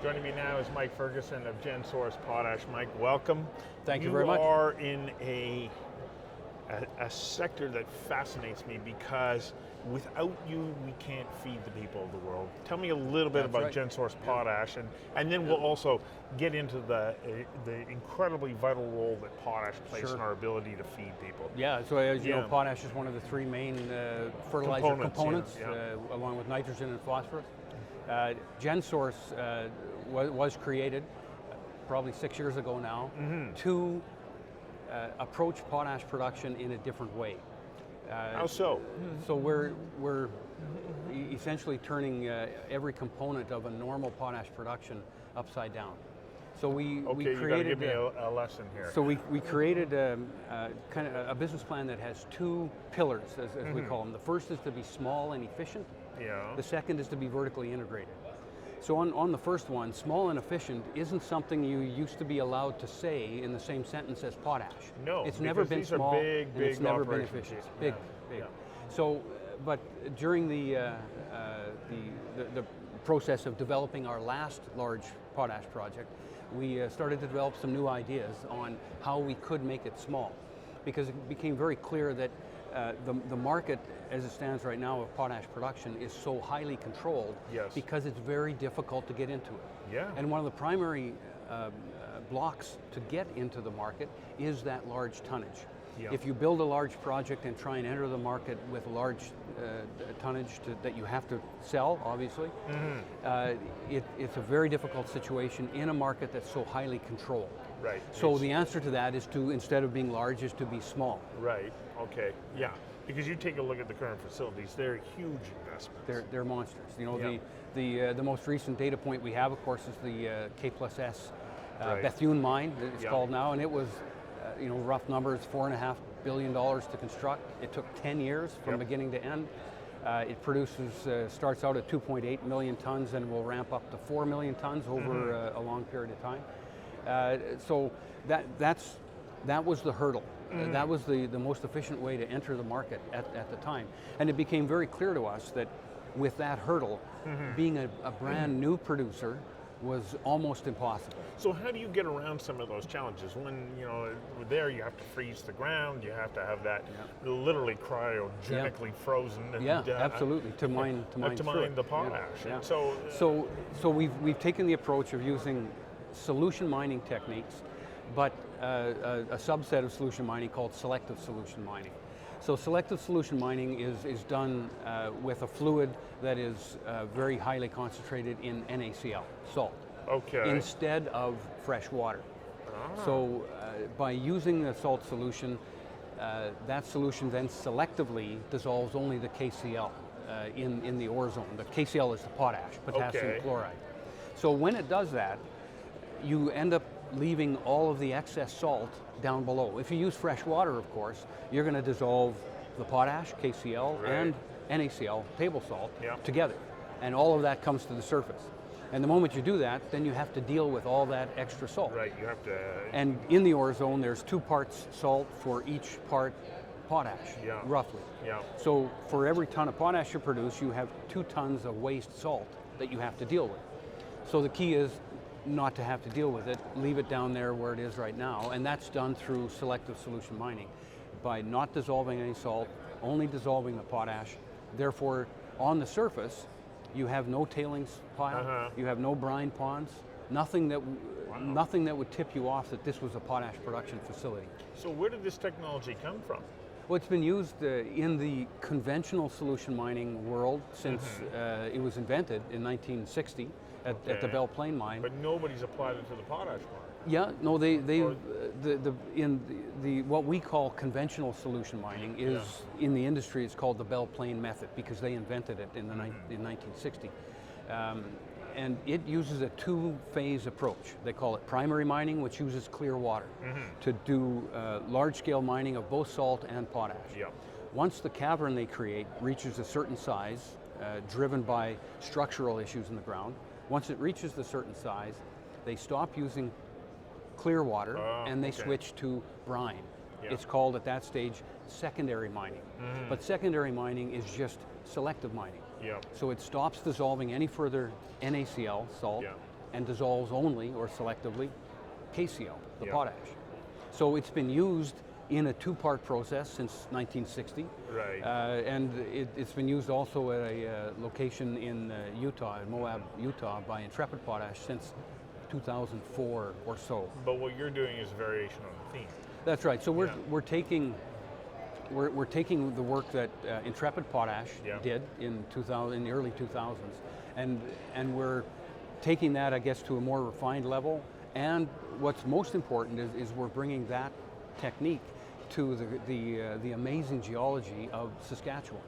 Joining me now is Mike Ferguson of Gensource Potash. Mike, welcome. Thank you very much. You are in a sector that fascinates me because without you, we can't feed the people of the world. Tell me a little bit about Gensource Potash, and then we'll also get into the incredibly vital role that potash plays in our ability to feed people. Yeah, so as you know, potash is one of the three main fertilizer components, along with nitrogen and phosphorus. Gensource was created probably 6 years ago now to approach potash production in a different way. How so? So we're essentially turning every component of a normal potash production upside down. So we created. You got to give me a lesson here. So we created kind of a business plan that has two pillars, as we call them. The first is to be small and efficient. Yeah. The second is to be vertically integrated. So on the first one, small and efficient isn't something you used to be allowed to say in the same sentence as potash. No, it's never been small, big, and it's never been operations. efficient. Big. So, but during the process of developing our last large potash project, we started to develop some new ideas on how we could make it small, because it became very clear that the market as it stands right now of potash production is so highly controlled because it's very difficult to get into it. Yeah. And one of the primary blocks to get into the market is that large tonnage. Yeah. If you build a large project and try and enter the market with large tonnage that you have to sell, obviously, it's a very difficult situation in a market that's so highly controlled. Right. So the answer to that is to, instead of being large, is to be small. Right, okay, yeah. Because you take a look at the current facilities, they're huge investments. They're monsters. You know, the most recent data point we have, of course, is the K+S Bethune mine, it's called now, and it was, rough numbers, $4.5 billion to construct. It took 10 years from beginning to end. It produces, starts out at 2.8 million tons and will ramp up to 4 million tons over a long period of time. So that was the hurdle. That was the most efficient way to enter the market at the time. And it became very clear to us that with that hurdle, being a brand new producer was almost impossible. So how do you get around some of those challenges? When there you have to freeze the ground, you have to have that literally cryogenically frozen. And, absolutely, to mine the potash. Yeah. So we've taken the approach of using solution mining techniques, but a subset of solution mining called selective solution mining. So selective solution mining is done with a fluid that is very highly concentrated in NaCl, salt, instead of fresh water. So by using the salt solution, that solution then selectively dissolves only the KCl in the ore zone. The KCl is the potassium chloride. So when it does that, you end up leaving all of the excess salt down below. If you use fresh water, of course, you're going to dissolve the potash, KCl, and NaCl, table salt, together. And all of that comes to the surface. And the moment you do that, then you have to deal with all that extra salt. Right, you have to... And in the ore zone, there's 2 parts salt for each part potash, roughly. Yeah. So for every ton of potash you produce, you have 2 tons of waste salt that you have to deal with. So the key is not to have to deal with it, leave it down there where it is right now, and that's done through selective solution mining by not dissolving any salt, only dissolving the potash. Therefore, on the surface, you have no tailings pile, you have no brine ponds, nothing that would tip you off that this was a potash production facility. So where did this technology come from? Well, it's been used in the conventional solution mining world since it was invented in 1960 at the Belle Plaine mine. But nobody's applied it to the potash mine. Yeah, no, what we call conventional solution mining is in the industry it's called the Belle Plaine method because they invented it in 1960. And it uses a 2-phase approach. They call it primary mining, which uses clear water to do large-scale mining of both salt and potash. Once the cavern they create reaches a certain size, driven by structural issues in the ground, once it reaches the certain size, they stop using clear water and they switch to brine. It's called at that stage secondary mining. But secondary mining is just selective mining. So it stops dissolving any further NaCl, salt, and dissolves only or selectively KCl, the Yeah. potash. So it's been used in a two-part process since 1960. Right. And it's been used also at a location in Utah, in Moab, Utah, by Intrepid Potash since 2004 or so. But what you're doing is a variation on the theme. That's right. So we're taking the work that Intrepid Potash did in the early 2000s, and we're taking that, I guess, to a more refined level. And what's most important is we're bringing that technique to the amazing geology of Saskatchewan,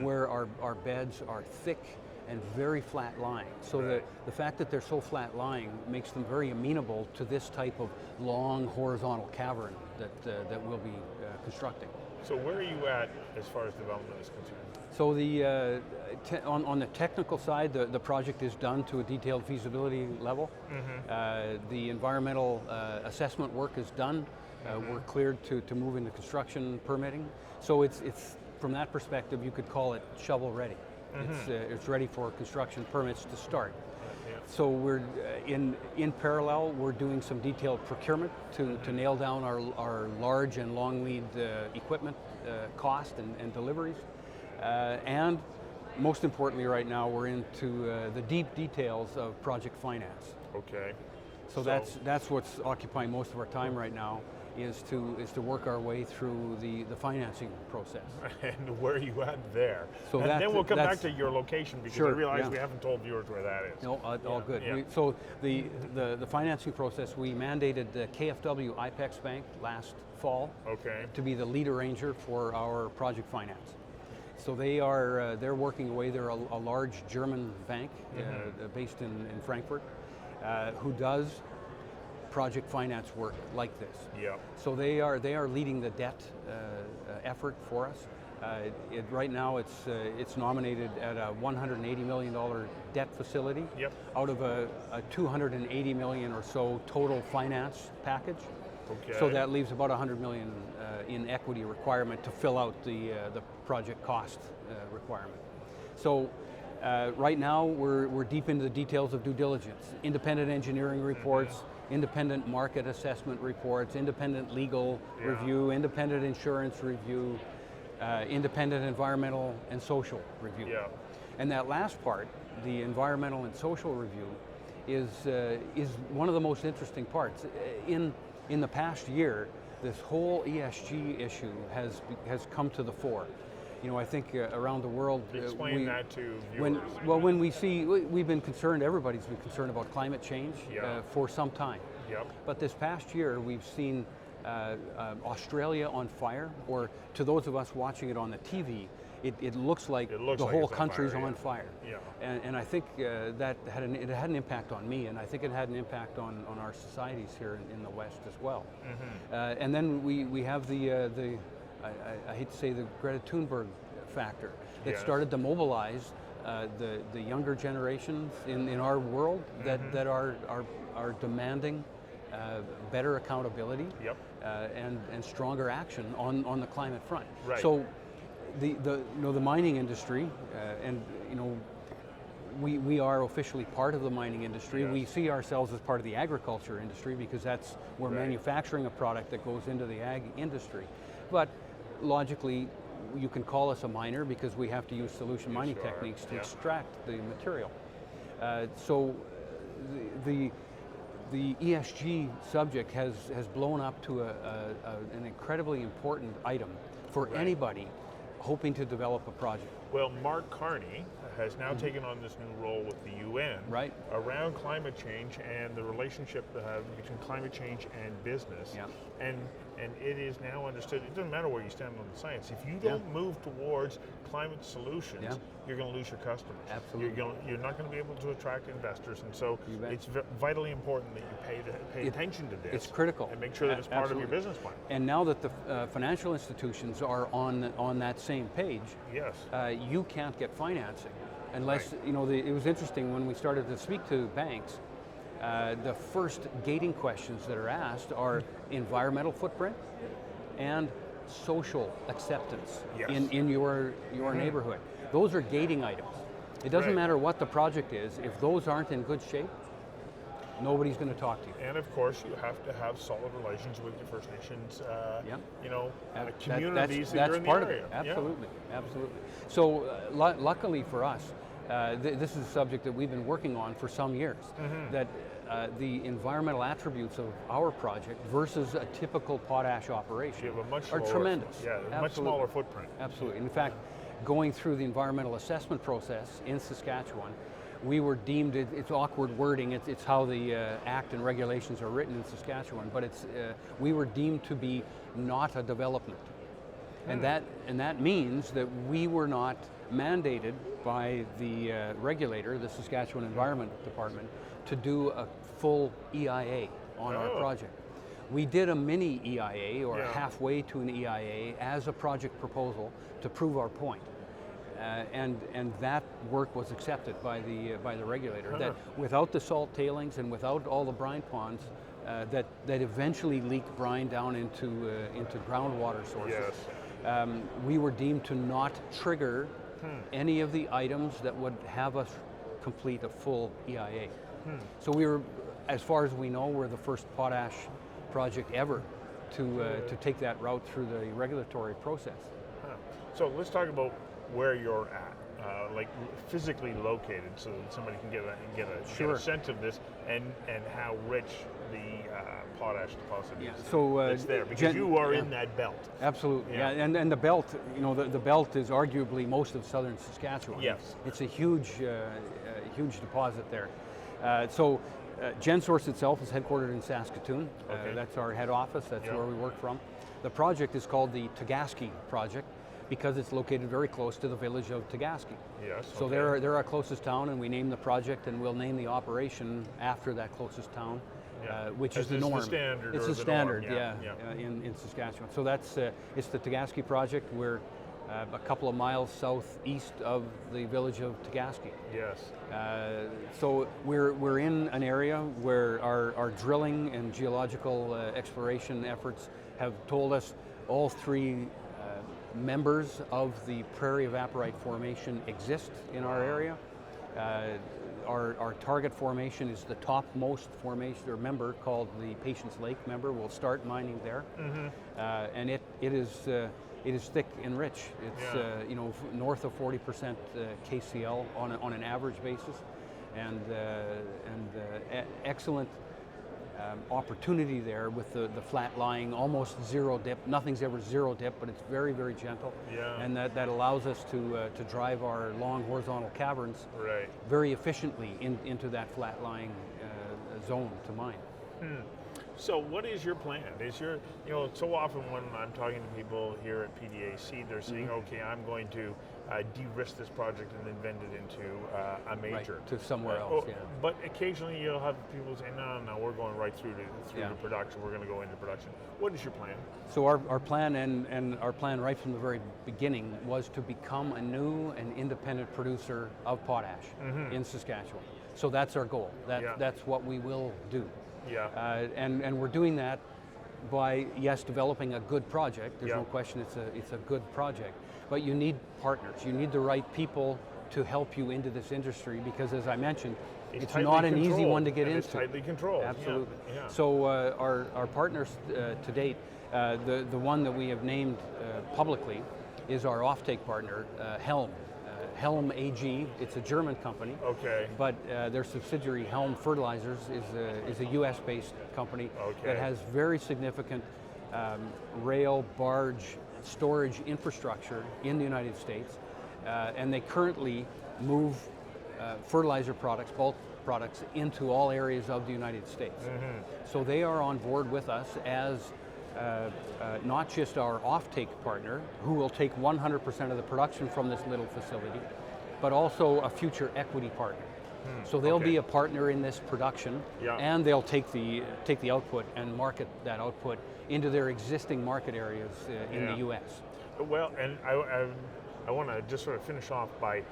where our beds are thick and very flat lying. So the fact that they're so flat lying makes them very amenable to this type of long horizontal cavern that we'll be constructing. So where are you at as far as development is concerned? So on the technical side, the project is done to a detailed feasibility level. The environmental assessment work is done. We're cleared to move into construction permitting. So it's from that perspective, you could call it shovel ready. It's ready for construction permits to start. So we're in parallel, we're doing some detailed procurement to nail down our large and long lead equipment cost and deliveries. And most importantly right now, we're into the deep details of project finance. Okay. So that's what's occupying most of our time right now, is to work our way through the financing process. And where are you at there? So and then we'll come back to your location, because I realize we haven't told viewers where that is. No, all good. Yeah. So the financing process, we mandated the KfW IPEX-Bank last fall to be the lead arranger for our project finance. So they're working away. They're a large German bank based in Frankfurt, who does project finance work like this. Yeah. So they are leading the debt effort for us. Right now it's nominated at a $180 million debt facility out of a $280 million or so total finance package. Okay. So that leaves about $100 million in equity requirement to fill out the project cost requirement. So right now we're deep into the details of due diligence, independent engineering reports, independent market assessment reports, independent legal review, independent insurance review, independent environmental and social review. Yeah. And that last part, the environmental and social review, is one of the most interesting parts. In the past year, this whole ESG issue has come to the fore. You know, I think around the world, explain that to viewers. We've been concerned. Everybody's been concerned about climate change for some time. Yep. But this past year, we've seen Australia on fire, or to those of us watching it on the TV, it looks like the whole country's on fire. Yeah. And I think that had an impact on me, and I think it had an impact on our societies here in the West as well. And then we have I hate to say the Greta Thunberg factor that started to mobilize the younger generations in our world that are demanding better accountability and stronger action on the climate front. Right. So the mining industry we are officially part of the mining industry. We see ourselves as part of the agriculture industry because we're manufacturing a product that goes into the ag industry. But logically, you can call us a miner because we have to use solution mining techniques to extract the material. So the ESG subject has blown up to an incredibly important item for anybody hoping to develop a project. Well, Mark Carney has now taken on this new role with the UN around climate change and the relationship between climate change and business. And it is now understood, it doesn't matter where you stand on the science, if you don't move towards climate solutions, you're going to lose your customers. Absolutely. You're not going to be able to attract investors, and so it's vitally important that you pay attention to this. It's critical. And make sure that it's part of your business plan. And now that the financial institutions are on that same page, you can't get financing unless, it was interesting when we started to speak to banks, the first gating questions that are asked are environmental footprint and social acceptance in your neighborhood. Those are gating items. It doesn't matter what the project is, if those aren't in good shape, Nobody's going to talk to you. And of course, you have to have solid relations with your First Nations, communities that that's are in the part area. of it. Absolutely, absolutely. So luckily for us, this is a subject that we've been working on for some years. That the environmental attributes of our project versus a typical potash operation are tremendous. Yeah, a much smaller footprint. Absolutely. In fact, going through the environmental assessment process in Saskatchewan, we were deemed, it's awkward wording, it's how the act and regulations are written in Saskatchewan, but we were deemed to be not a development. And that means that we were not mandated by the regulator, the Saskatchewan Environment Department, to do a full EIA on our project. We did a mini EIA, or halfway to an EIA, as a project proposal to prove our point. And that work was accepted by the regulator, that without the salt tailings and without all the brine ponds that eventually leak brine down into groundwater sources, we were deemed to not trigger any of the items that would have us complete a full EIA. So we were, as far as we know, we're the first potash project ever to take that route through the regulatory process. So let's talk about where you're at, like physically located, so that somebody can get a sense of this and how rich the potash deposit is. So it's there because you are in that belt. Absolutely, and the belt, the belt is arguably most of southern Saskatchewan. Yes, it's a huge deposit there. Gensource itself is headquartered in Saskatoon. That's our head office. That's where we work from. The project is called the Tegaski project, because it's located very close to the village of Tegaski. Yes. So they're our closest town, and we name the project, and we'll name the operation after that closest town, which is the norm. It's the standard, in Saskatchewan. So that's it's the Tegaski project. We're a couple of miles southeast of the village of Tegaski. Yes. So we're in an area where our drilling and geological exploration efforts have told us all three members of the Prairie Evaporite Formation exist in our area. Our target formation is the topmost formation or member called the Patience Lake member. We'll start mining there, and it is thick and rich. It's north of 40% KCl on an average basis, and excellent opportunity there with the flat lying, almost zero dip. Nothing's ever zero dip, but it's very, very gentle. And that allows us to drive our long horizontal caverns very efficiently into that flat lying zone to mine. So what is your plan? So often when I'm talking to people here at PDAC, they're saying, okay, I'm going to de-risk this project and then vend it into a major. To somewhere else, But occasionally you'll have people say, no, we're going right through to production. We're going to go into production. What is your plan? So our plan, and our plan right from the very beginning, was to become a new and independent producer of potash in Saskatchewan. So that's our goal. That's what we will do. And we're doing that by, developing a good project. There's no question it's a good project. But you need partners. You need the right people to help you into this industry, because, as I mentioned, it's not an easy one to get into. It's tightly controlled. Absolutely. So our partners to date, the one that we have named publicly is our offtake partner, Helm. Helm AG, it's a German company, but their subsidiary Helm Fertilizers is a US-based company that has very significant rail, barge, storage infrastructure in the United States, and they currently move fertilizer products, bulk products, into all areas of the United States. So they are on board with us as not just our offtake partner, who will take 100% of the production from this little facility, but also a future equity partner. So they'll be a partner in this production, and they'll take the output and market that output into their existing market areas in the U.S. Well, and I want to just sort of finish off by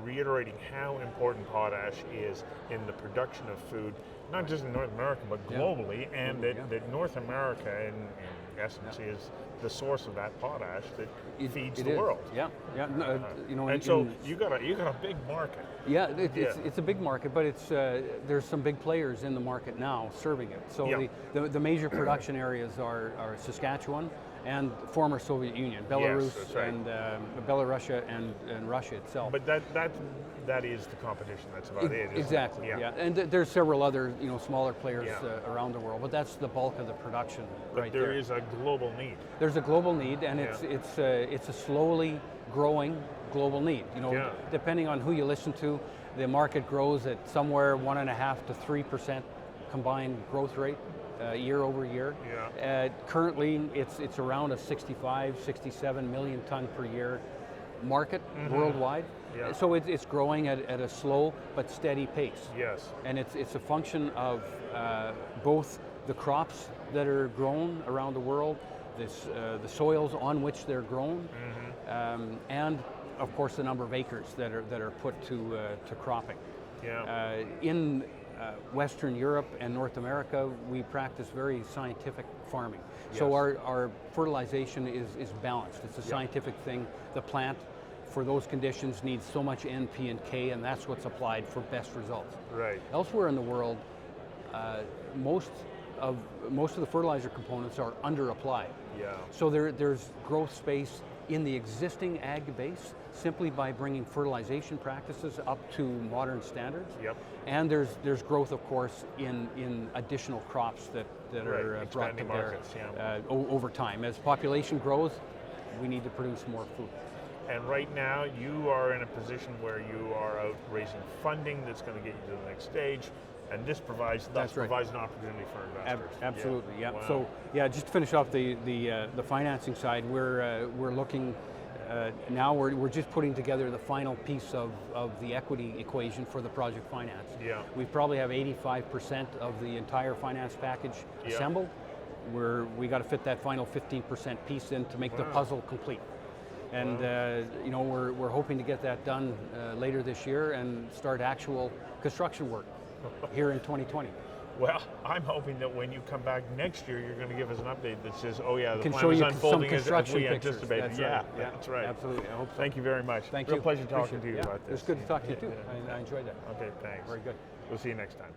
reiterating how important potash is in the production of food, not just in North America, but globally, and that North America and essence, is the source of that potash that feeds it the is. world. Yeah, yeah. You know, And so you got a big market. Yeah, it's a big market, but it's there's some big players in the market now serving it. So the major production areas are Saskatchewan and former Soviet Union, Belarus, Yes, that's right. and Belarusia and Russia itself. But that is the competition. That's about it. Isn't Exactly. it? Yeah. And there's several other smaller players Yeah. around the world, but that's the bulk of the production But right there there. is a global need. There's a global need, and it's a slowly growing global need. Depending on who you listen to, the market grows at somewhere 1.5% to 3% combined growth rate year over year. Yeah. Currently, it's around a 65, 67 million ton per year market worldwide. Yeah. So it's growing at a slow but steady pace. Yes. And it's a function of both the crops that are grown around the world, the soils on which they're grown, and of course the number of acres that are put to cropping. Yeah. In Western Europe and North America, we practice very scientific farming. Yes. So our fertilization is balanced. It's a scientific thing. The plant, for those conditions, needs so much N, P, and K, and that's what's applied for best results. Right. Elsewhere in the world, most of the fertilizer components are under-applied. Yeah. So there's growth space in the existing ag base simply by bringing fertilization practices up to modern standards. Yep. And there's growth, of course, in additional crops that are brought to Expanding bear markets, yeah. over time. As population grows, we need to produce more food. And right now, you are in a position where you are out raising funding that's going to get you to the next stage, and this provides an opportunity for investors. Absolutely, yeah. Wow. So, just to finish off the financing side, we're looking. Now we're just putting together the final piece of the equity equation for the project finance. Yeah. We probably have 85% of the entire finance package assembled. We got to fit that final 15% piece in to make the puzzle complete. And we're hoping to get that done later this year and start actual construction work here in 2020. Well, I'm hoping that when you come back next year, you're going to give us an update that says, oh yeah, the Can plan show is you unfolding some as construction we pictures. anticipated. That's Yeah, right. Yeah, that's right. Absolutely, I hope so. Thank you very much. Thank Real you. pleasure talking Appreciate to you it. about this. It's good to talk to you too. I enjoyed that. Okay, thanks. Very good. We'll see you next time.